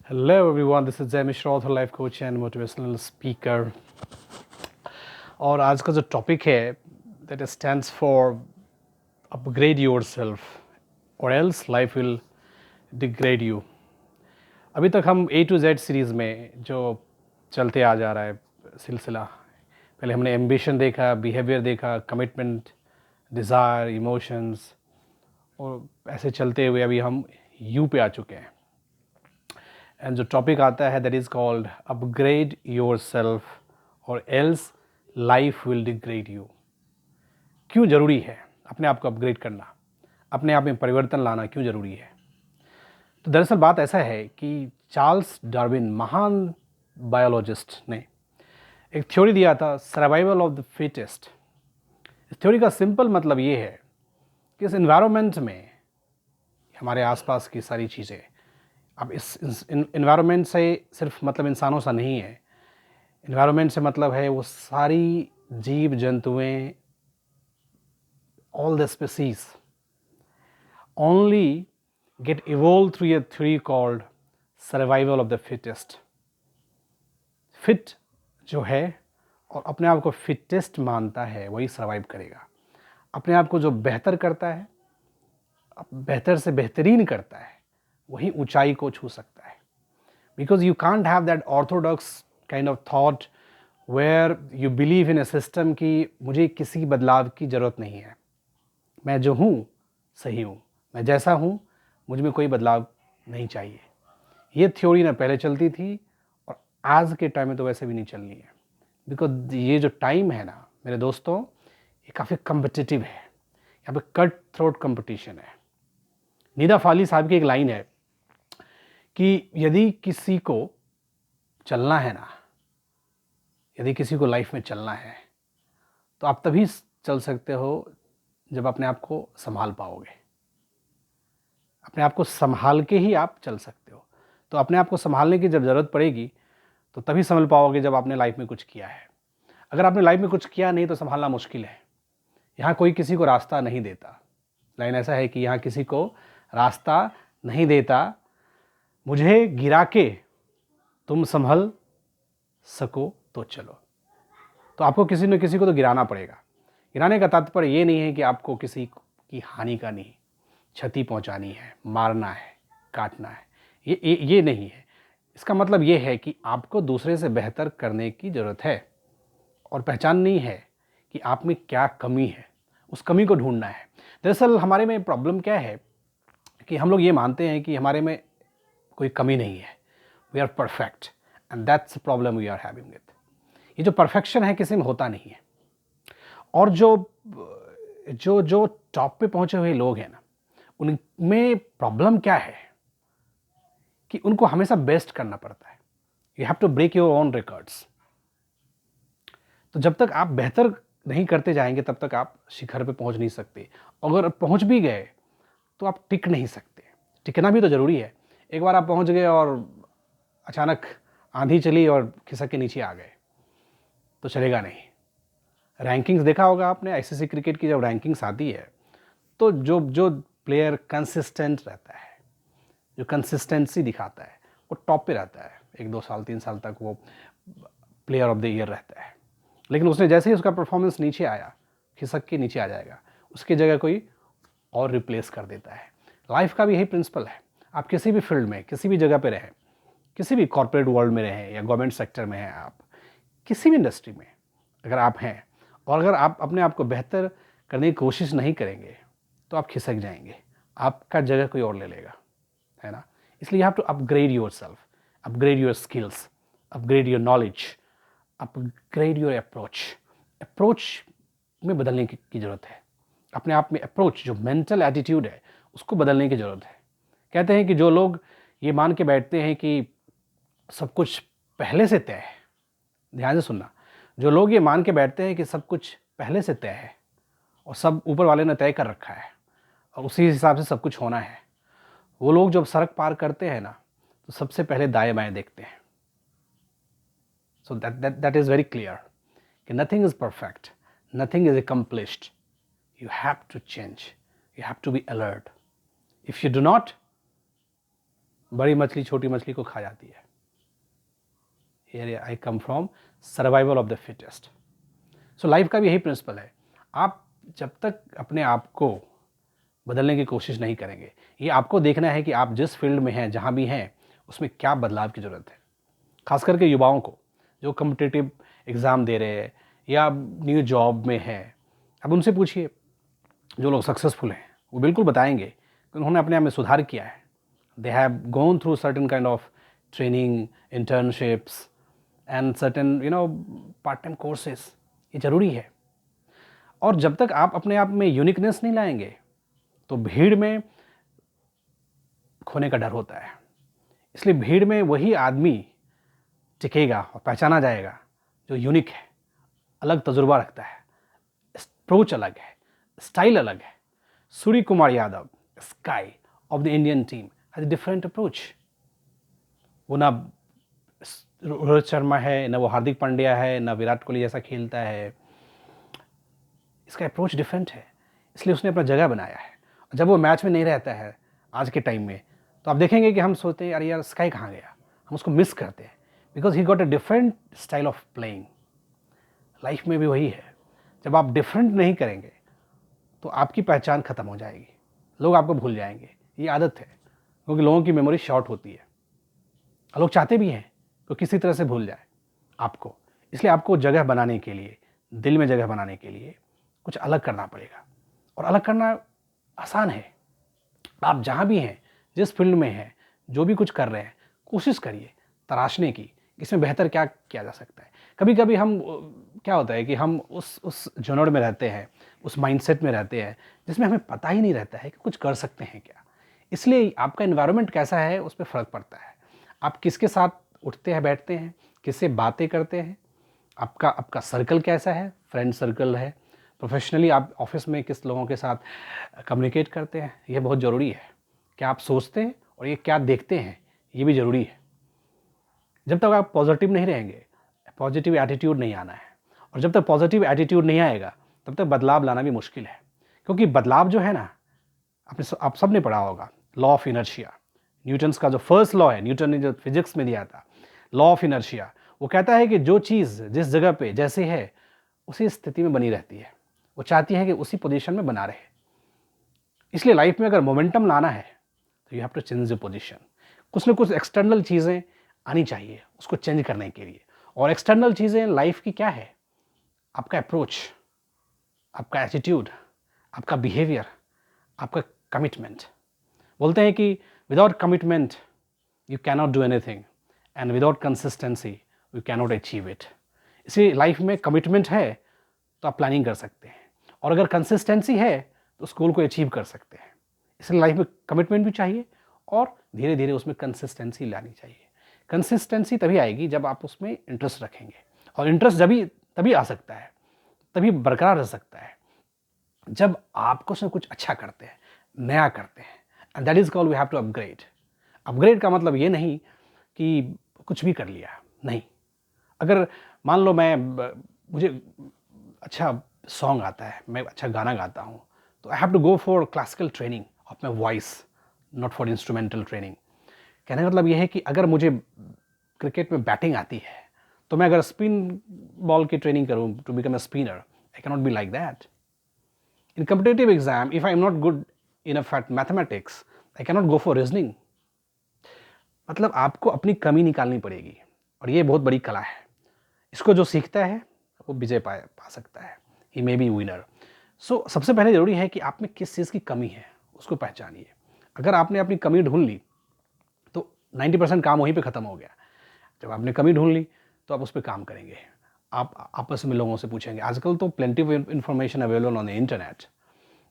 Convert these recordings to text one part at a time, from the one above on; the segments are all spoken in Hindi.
Hello everyone, this is Jay Mishra, author, life coach and motivational speaker. और आज का जो टॉपिक है that stands for upgrade yourself or else life will degrade you. अभी तक हम A to Z सीरीज़ में जो चलते आ जा रहा है सिलसिला, पहले हमने एम्बिशन देखा, बिहेवियर देखा, कमिटमेंट, डिज़ायर, इमोशंस, और ऐसे चलते हुए अभी हम यू पे आ चुके हैं. एंड जो टॉपिक आता है that is called upgrade yourself or else life will degrade you. क्यों ज़रूरी है अपने आप को अपग्रेड करना, अपने आप में परिवर्तन लाना क्यों ज़रूरी है? तो दरअसल बात ऐसा है कि चार्ल्स डार्विन, महान बायोलॉजिस्ट, ने एक थ्योरी दिया था, सर्वाइवल ऑफ द फिटेस्ट. इस थ्योरी का सिंपल मतलब ये है कि इस इन्वायरमेंट में हमारे आसपास की सारी चीज़ें, अब इस इन्वायरमेंट से सिर्फ मतलब इंसानों सा नहीं है. इन्वायरमेंट से मतलब है वो सारी जीव जंतुएं, all the species only get evolved through a theory called survival of the fittest. Fit जो है और अपने आप को फिटेस्ट मानता है वही सर्वाइव करेगा. अपने आप को जो बेहतर करता है, बेहतर से बेहतरीन करता है, वही ऊंचाई को छू सकता है. Because you can't have that orthodox kind of thought where you believe in a system कि मुझे किसी बदलाव की ज़रूरत नहीं है, मैं जो हूँ सही हूँ, मैं जैसा हूँ, मुझ में कोई बदलाव नहीं चाहिए. ये थ्योरी ना पहले चलती थी और आज के टाइम में तो वैसे भी नहीं चलनी है. बिकॉज ये जो टाइम है ना मेरे दोस्तों, ये काफ़ी कम्पिटिटिव है. यहाँ पे कट थ्रोट कंपटीशन है. नीदा फाली साहब की एक लाइन है कि यदि किसी को चलना है ना, यदि किसी को लाइफ में चलना है तो आप तभी चल सकते हो जब अपने आप को संभाल पाओगे. अपने आप को संभाल के ही आप चल सकते हो. तो अपने आप को संभालने की जब ज़रूरत पड़ेगी तो तभी संभल पाओगे जब आपने लाइफ में कुछ किया है. अगर आपने लाइफ में कुछ किया नहीं तो संभालना मुश्किल है. यहाँ कोई किसी को रास्ता नहीं देता. लाइन ऐसा है कि यहाँ किसी को रास्ता नहीं देता, मुझे गिरा के तुम संभल सको तो चलो. तो आपको किसी न किसी को तो गिराना पड़ेगा. गिराने का तात्पर्य ये नहीं है कि आपको किसी की हानि करनी है, क्षति पहुंचानी है, मारना है, काटना है. ये नहीं है. इसका मतलब ये है कि आपको दूसरे से बेहतर करने की ज़रूरत है और पहचाननी है कि आप में क्या कमी है, उस कमी को ढूंढना है. दरअसल हमारे में प्रॉब्लम क्या है कि हम लोग ये मानते हैं कि हमारे में कोई कमी नहीं है, we are perfect, and that's the problem we are having with. ये जो परफेक्शन है किसी में होता नहीं है. और जो जो जो टॉप पे पहुंचे हुए लोग हैं ना, उनमें प्रॉब्लम क्या है कि उनको हमेशा बेस्ट करना पड़ता है. You have to break your own records. तो जब तक आप बेहतर नहीं करते जाएंगे तब तक आप शिखर पे पहुंच नहीं सकते. अगर पहुंच भी गए तो आप टिक नहीं सकते. टिकना भी तो ज़रूरी है. एक बार आप पहुंच गए और अचानक आंधी चली और खिसक के नीचे आ गए तो चलेगा नहीं. रैंकिंग्स देखा होगा आपने, आईसीसी क्रिकेट की जब रैंकिंग्स आती है तो जो जो प्लेयर कंसिस्टेंट रहता है, जो कंसिस्टेंसी दिखाता है, वो टॉप पे रहता है. 1-2 साल 3 साल तक वो प्लेयर ऑफ द ईयर रहता है. लेकिन उसने जैसे ही उसका परफॉर्मेंस नीचे आया, खिसक के नीचे आ जाएगा, उसकी जगह कोई और रिप्लेस कर देता है. लाइफ का भी यही प्रिंसिपल है. आप किसी भी फील्ड में, किसी भी जगह पे रहें, किसी भी कॉर्पोरेट वर्ल्ड में रहें या गवर्नमेंट सेक्टर में हैं, आप किसी भी इंडस्ट्री में अगर आप हैं और अगर आप अपने आप को बेहतर करने की कोशिश नहीं करेंगे तो आप खिसक जाएंगे. आपका जगह कोई और ले लेगा, है ना. इसलिए you have to upgrade yourself, upgrade your skills, upgrade your knowledge, upgrade your approach में बदलने की ज़रूरत है. अपने आप में अप्रोच, जो मेंटल एटीट्यूड है, उसको बदलने की ज़रूरत है. कहते हैं कि जो लोग ये मान के बैठते हैं कि सब कुछ पहले से तय है, ध्यान से सुनना, जो लोग ये मान के बैठते हैं कि सब कुछ पहले से तय है और सब ऊपर वाले ने तय कर रखा है और उसी हिसाब से सब कुछ होना है, वो लोग जब सड़क पार करते हैं ना तो सबसे पहले दाएं बाएं देखते हैं. So that is very clear कि nothing is perfect, nothing is accomplished. You have to change, you have to be alert. If you do not, बड़ी मछली छोटी मछली को खा जाती है। Here I come from survival of the fittest. So life का भी यही प्रिंसिपल है। आप जब तक अपने आप को बदलने की कोशिश नहीं करेंगे, ये आपको देखना है कि आप जिस फील्ड में हैं, जहाँ भी हैं, उसमें क्या बदलाव की ज़रूरत है। खास करके युवाओं को जो कॉम्पिटिटिव एग्ज़ाम दे रहे हैं या न्यू जॉब में हैं, अब उनसे पूछिए, जो लोग सक्सेसफुल हैं वो बिल्कुल बताएंगे कि उन्होंने अपने आप में सुधार किया है। They have gone through certain kind of training, internships and certain part time courses. ये ज़रूरी है। और जब तक आप अपने आप में यूनिकनेस नहीं लाएंगे तो भीड़ में खोने का डर होता है। इसलिए भीड़ में वही आदमी टिकेगा और पहचाना जाएगा जो यूनिक है, अलग तजुर्बा रखता है, अप्रोच अलग है, स्टाइल अलग है। Surya Kumar Yadav, SKY of the Indian team, has a different approach. वो ना रोहित शर्मा है, ना वो हार्दिक पांड्या है, ना विराट कोहली जैसा खेलता है। इसका अप्रोच डिफरेंट है, इसलिए उसने अपना जगह बनाया है। जब वो मैच में नहीं रहता है आज के टाइम में, तो आप देखेंगे कि हम सोचते हैं अरे यार स्काई कहाँ गया, हम उसको मिस करते हैं, because he got a different style of playing. Life में भी वही है, जब आप डिफरेंट नहीं करेंगे तो आपकी पहचान खत्म हो जाएगी, लोग आपको भूल जाएंगे। ये आदत है, क्योंकि लोगों की मेमोरी शॉर्ट होती है। लोग चाहते भी हैं तो किसी तरह से भूल जाए आपको। इसलिए आपको जगह बनाने के लिए, दिल में जगह बनाने के लिए कुछ अलग करना पड़ेगा। और अलग करना आसान है। आप जहाँ भी हैं, जिस फील्ड में हैं, जो भी कुछ कर रहे हैं, कोशिश करिए तराशने की इसमें बेहतर क्या किया जा सकता है। कभी कभी हम क्या होता है कि हम उस जनर में रहते हैं, उस माइंडसेट में रहते हैं जिसमें हमें पता ही नहीं रहता है कि कुछ कर सकते हैं क्या। इसलिए आपका एनवायरनमेंट कैसा है उस पर फ़र्क पड़ता है। आप किसके साथ उठते हैं, बैठते हैं, किससे बातें करते हैं, आपका सर्कल कैसा है, फ्रेंड सर्कल है, प्रोफेशनली आप ऑफिस में किस लोगों के साथ कम्युनिकेट करते हैं, ये बहुत ज़रूरी है। क्या आप सोचते हैं और ये क्या देखते हैं, ये भी ज़रूरी है। जब तक आप पॉजिटिव नहीं रहेंगे, पॉजिटिव एटीट्यूड नहीं आना है। और जब तक पॉजिटिव एटीट्यूड नहीं आएगा तब तक बदलाव लाना भी मुश्किल है। क्योंकि बदलाव जो है ना, आप सब ने पढ़ा होगा लॉ ऑफ इनर्शिया। न्यूटन्स का जो फर्स्ट लॉ है, न्यूटन ने जो फिजिक्स में दिया था, लॉ ऑफ इनर्शिया, वो कहता है कि जो चीज़ जिस जगह पे जैसे है उसी स्थिति में बनी रहती है। वो चाहती है कि उसी पोजीशन में बना रहे। इसलिए लाइफ में अगर मोमेंटम लाना है तो you have to change the position. कुछ ना कुछ एक्सटर्नल चीज़ें आनी चाहिए उसको चेंज करने के लिए। और एक्सटर्नल चीज़ें लाइफ की क्या है? आपका अप्रोच, आपका एटीट्यूड, आपका बिहेवियर, आपका कमिटमेंट। बोलते हैं कि without commitment you cannot do anything and without consistency you cannot achieve it. इसलिए लाइफ में कमिटमेंट है तो आप प्लानिंग कर सकते हैं, और अगर कंसिस्टेंसी है तो उस गोल को अचीव कर सकते हैं। इसलिए लाइफ में कमिटमेंट भी चाहिए और धीरे धीरे उसमें कंसिस्टेंसी लानी चाहिए। कंसिस्टेंसी तभी आएगी जब आप उसमें इंटरेस्ट रखेंगे, और इंटरेस्ट तभी आ सकता है, तभी बरकरार रह सकता है जब आप कुछ ना कुछ अच्छा करते हैं, नया करते हैं। And that is called we have to upgrade. Upgrade का मतलब ये नहीं कि कुछ भी कर लिया, नहीं। अगर मान लो मुझे अच्छा सॉन्ग आता है, मैं अच्छा गाना गाता हूँ, तो I have to go for classical training of my voice, not for instrumental training. कहने का मतलब यह है कि अगर मुझे क्रिकेट में बैटिंग आती है तो मैं अगर स्पिन बॉल की ट्रेनिंग करूँ to become a spinner, I can not be like that. In competitive exam if I am not good enough at mathematics, I can not go for reasoning. मतलब आपको अपनी कमी निकालनी पड़ेगी, और ये बहुत बड़ी कला है। इसको जो सीखता है वो विजय पा सकता है, ही मे बी विनर। सो सबसे पहले ज़रूरी है कि आप में किस चीज़ की कमी है उसको पहचानिए। अगर आपने अपनी कमी ढूंढ ली तो 90% काम वहीं पे ख़त्म हो गया। जब आपने कमी ढूंढ ली तो आप उस पर काम करेंगे। आप आपस में लोगों से पूछेंगे। आजकल तो plenty of information available on the internet,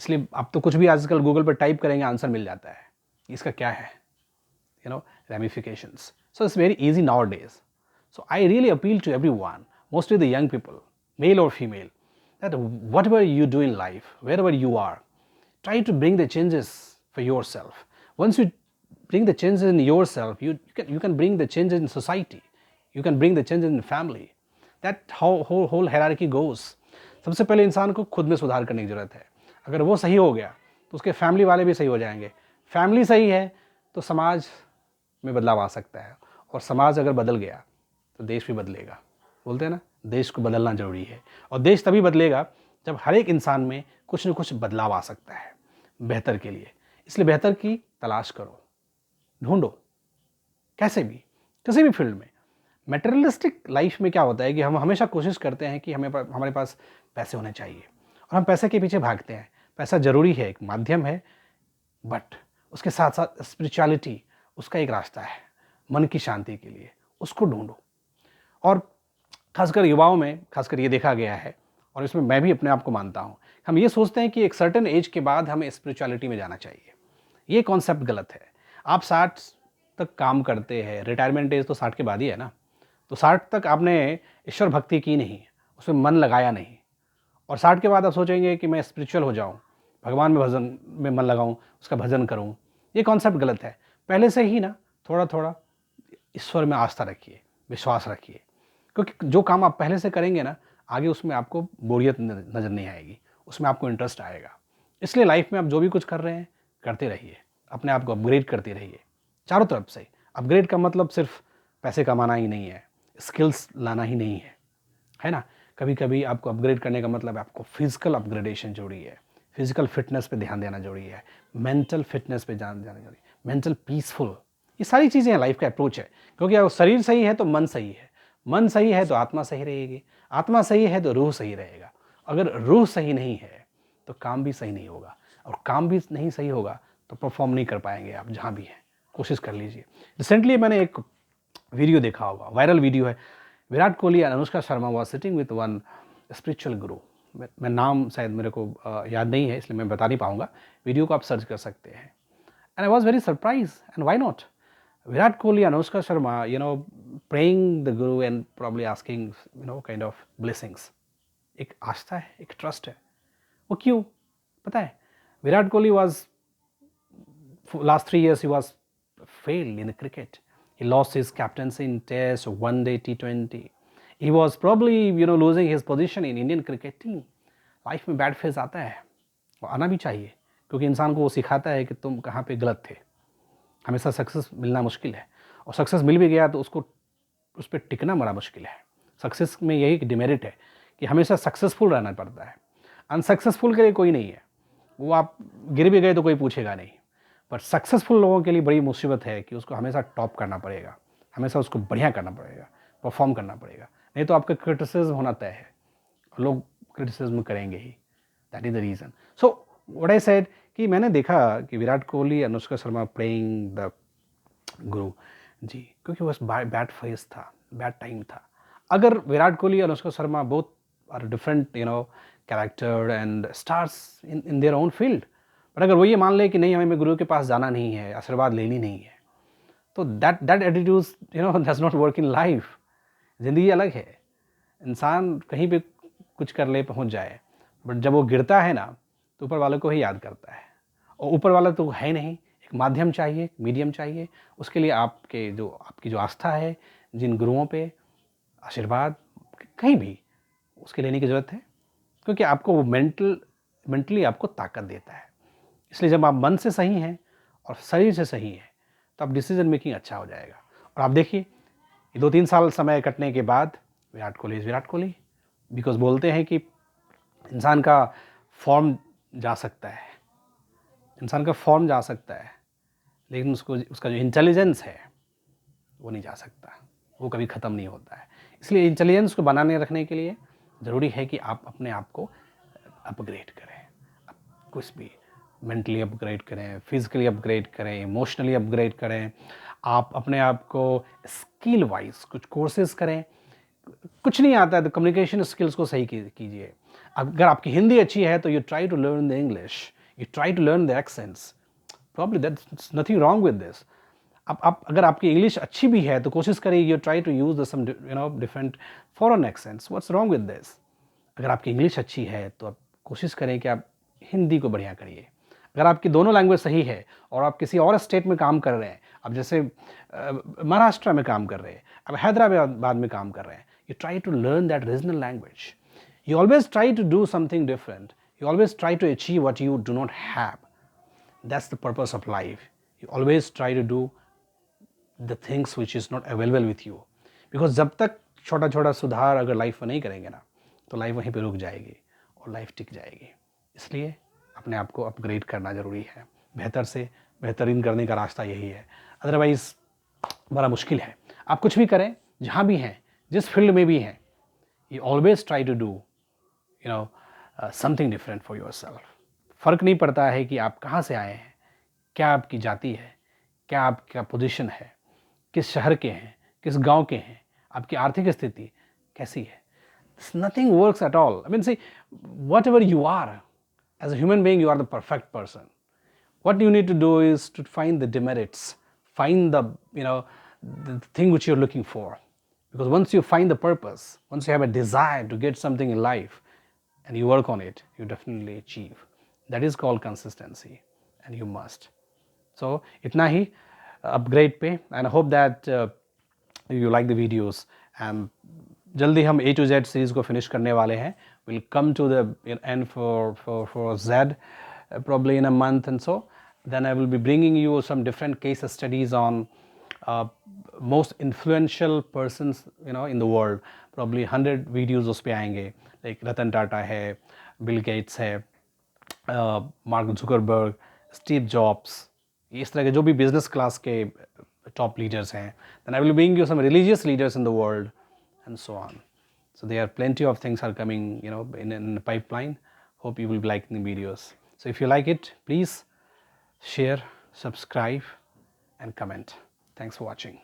इसलिए आप तो कुछ भी आजकल गूगल पर टाइप करेंगे, आंसर मिल जाता है इसका क्या है, ramifications. So it's very easy nowadays. So I really appeal to everyone, mostly the young people, male or female, that whatever you do in life, wherever you are, try to bring the changes for yourself. Once you bring the changes in yourself, you can bring the changes in society. You can bring the changes in family. That how whole hierarchy goes. सबसे पहले इंसान को खुद में सुधार करने की ज़रूरत है। अगर वो सही हो गया तो उसके फैमिली वाले भी सही हो जाएंगे। फैमिली सही है तो समाज में बदलाव आ सकता है। और समाज अगर बदल गया तो देश भी बदलेगा। बोलते हैं ना, देश को बदलना जरूरी है। और देश तभी बदलेगा जब हर एक इंसान में कुछ न कुछ बदलाव आ सकता है बेहतर के लिए। इसलिए बेहतर की तलाश करो, ढूंढो, कैसे भी, किसी भी फील्ड में। मटेरियलिस्टिक लाइफ में क्या होता है कि हम हमेशा कोशिश करते हैं कि हमारे पास पैसे होने चाहिए और हम पैसे के पीछे भागते हैं। पैसा जरूरी है, एक माध्यम है, बट उसके साथ साथ स्पिरिचुअलिटी उसका एक रास्ता है मन की शांति के लिए, उसको ढूंढो। और खासकर युवाओं में खासकर ये देखा गया है, और इसमें मैं भी अपने आप को मानता हूँ, हम ये सोचते हैं कि एक सर्टेन एज के बाद हमें स्पिरिचुअलिटी में जाना चाहिए। ये कॉन्सेप्ट गलत है। आप 60 तक काम करते हैं, रिटायरमेंट एज तो 60 के बाद ही है ना, तो 60 तक आपने ईश्वर भक्ति की नहीं, उसमें मन लगाया नहीं, और 60 के बाद आप सोचेंगे कि मैं स्पिरिचुअल हो जाऊँ, भगवान में भजन में मन लगाऊँ, उसका भजन करूँ। ये कॉन्सेप्ट गलत है। पहले से ही ना थोड़ा थोड़ा ईश्वर में आस्था रखिए, विश्वास रखिए, क्योंकि जो काम आप पहले से करेंगे ना, आगे उसमें आपको बोरियत नज़र नहीं आएगी, उसमें आपको इंटरेस्ट आएगा। इसलिए लाइफ में आप जो भी कुछ कर रहे हैं करते रहिए, अपने आप को अपग्रेड करते रहिए चारों तरफ से। अपग्रेड का मतलब सिर्फ पैसे कमाना ही नहीं है, स्किल्स लाना ही नहीं है ना। कभी कभी आपको अपग्रेड करने का मतलब आपको फिजिकल अपग्रेडेशन जरूरी है, फिजिकल फिटनेस पे ध्यान देना जरूरी है, मेंटल फिटनेस पे ध्यान देना जरूरी है, मेंटल पीसफुल। ये सारी चीज़ें लाइफ का अप्रोच है, क्योंकि अगर शरीर सही है तो मन सही है, मन सही है तो आत्मा सही रहेगी, आत्मा सही है तो रूह सही रहेगा। अगर रूह सही नहीं है तो काम भी सही नहीं होगा, और काम भी नहीं सही होगा तो परफॉर्म नहीं कर पाएंगे आप जहाँ भी हैं। कोशिश कर लीजिए। रिसेंटली मैंने एक वीडियो देखा होगा, वायरल वीडियो है। Virat Kohli and Anushka Sharma was sitting with one spiritual गुरु। मैं नाम शायद मेरे को याद नहीं है, इसलिए मैं बता नहीं पाऊंगा। वीडियो को आप सर्च कर सकते हैं। And I was very surprise, and why not, Virat Kohli and Anushka Sharma, praying the guru and probably asking, kind of blessings. एक आस्था है, एक ट्रस्ट है। वो क्यों पता है? Virat Kohli was last 3 years he was failed in the cricket. He lost his captaincy in Test, One Day, T20. He was probably losing his position in Indian cricket team. Life में बैड फेज आता है, वो आना भी चाहिए, क्योंकि इंसान को वो सिखाता है कि तुम कहाँ पे गलत थे। हमेशा सक्सेस मिलना मुश्किल है, और सक्सेस मिल भी गया तो उस पर टिकना बड़ा मुश्किल है। सक्सेस में यही डिमेरिट है कि हमेशा सक्सेसफुल रहना पड़ता है। अनसक्सेसफुल के लिए कोई नहीं है, वो आप गिर भी गए तो कोई पूछेगा नहीं। पर सक्सेसफुल लोगों के लिए बड़ी मुसीबत है कि उसको हमेशा टॉप करना पड़ेगा, हमेशा उसको बढ़िया करना पड़ेगा, परफॉर्म करना पड़ेगा, नहीं तो आपका क्रिटिसिज्म होना तय है, लोग क्रिटिसिज्म करेंगे ही। That is the reason. So what I said कि मैंने देखा कि Virat Kohli, Anushka Sharma playing the guru ji, क्योंकि बस बैड फेज था, बैड टाइम था। अगर Virat Kohli, Anushka Sharma both are different character and stars in their own field, but अगर वो ये मान ले कि नहीं हमें गुरु के पास जाना नहीं है, आशीर्वाद लेनी नहीं है, तो that attitude does not work in life. ज़िंदगी अलग है, इंसान कहीं पे कुछ कर ले, पहुंच जाए, बट जब वो गिरता है ना तो ऊपर वाले को ही याद करता है, और ऊपर वाला तो है नहीं, एक माध्यम चाहिए, मीडियम चाहिए। उसके लिए आपकी जो आस्था है जिन गुरुओं पे, आशीर्वाद कहीं भी उसके लेने की ज़रूरत है, क्योंकि आपको वो मेंटली आपको ताकत देता है। इसलिए जब आप मन से सही हैं और शरीर से सही हैं तो आप डिसीजन मेकिंग अच्छा हो जाएगा। और आप देखिए 2-3 साल समय कटने के बाद विराट कोहली इज़ विराट कोहली, बिकॉज बोलते हैं कि इंसान का फॉर्म जा सकता है, इंसान का फॉर्म जा सकता है, लेकिन उसका जो इंटेलिजेंस है वो नहीं जा सकता, वो कभी ख़त्म नहीं होता है। इसलिए इंटेलिजेंस को बनाने रखने के लिए ज़रूरी है कि आप अपने आप को अपग्रेड करें, कुछ भी मेंटली अपग्रेड करें, फिजिकली अपग्रेड करें, इमोशनली अपग्रेड करें। आप अपने आप को स्किल वाइज कुछ कोर्सेज करें। कुछ नहीं आता है तो कम्युनिकेशन स्किल्स को सही कीजिए। अगर आपकी हिंदी अच्छी है तो you try to learn the English, you try to learn the accents, probably that's nothing wrong with this. आप अगर आपकी इंग्लिश अच्छी भी है तो कोशिश करिए you try to use the some different foreign accents, what's wrong with this. अगर आपकी इंग्लिश अच्छी है तो आप कोशिश करें कि आप हिंदी को बढ़िया करिए। अगर आपकी दोनों लैंग्वेज सही है और आप किसी और स्टेट में काम कर रहे हैं, अब जैसे महाराष्ट्र में काम कर रहे हैं, अब हैदराबाद में काम कर रहे हैं, you try to learn that regional language. You always try to do something different. You always try to achieve what you do not have. That's the purpose of life. You always try to do the things which is not available with you, because जब तक छोटा छोटा सुधार अगर लाइफ में नहीं करेंगे ना, तो लाइफ वहीं पे रुक जाएगी और लाइफ टिक जाएगी। इसलिए अपने आप को अपग्रेड करना ज़रूरी है, बेहतर से बेहतरीन करने का रास्ता यही है, अदरवाइज़ बड़ा मुश्किल है। आप कुछ भी करें, जहाँ भी हैं, जिस फील्ड में भी हैं, you always try to do something different for yourself. फ़र्क नहीं पड़ता है कि आप कहाँ से आए हैं, क्या आपकी जाति है, क्या आपका पोजीशन है, किस शहर के हैं, किस गांव के हैं, आपकी आर्थिक स्थिति कैसी है। Nothing works at all. I mean see, whatever you are as a human being, you are the perfect person. What you need to do is to find the demerits, find the thing which you're looking for. Because once you find the purpose, once you have a desire to get something in life and you work on it, you definitely achieve. That is called consistency, and you must. So itna hi upgrade pe, and I hope that you like the videos, and जल्दी हम A to Z सीरीज़ को फिनिश करने वाले हैं. We'll come to the end for Z probably in a month, and so then I will be bringing you some different case studies on most influential persons in the world. Probably 100 videos उस पे आएंगे, like रतन टाटा है, बिल गेट्स है, मार्क जुकरबर्ग, स्टीव जॉब्स, इस तरह के जो भी बिजनेस क्लास के टॉप लीडर्स हैं. Then I will bring you some religious leaders in the world, and so on. So there are plenty of things are coming, in the pipeline. Hope you will be liking the videos. So if you like it, please share, subscribe, and comment. Thanks for watching.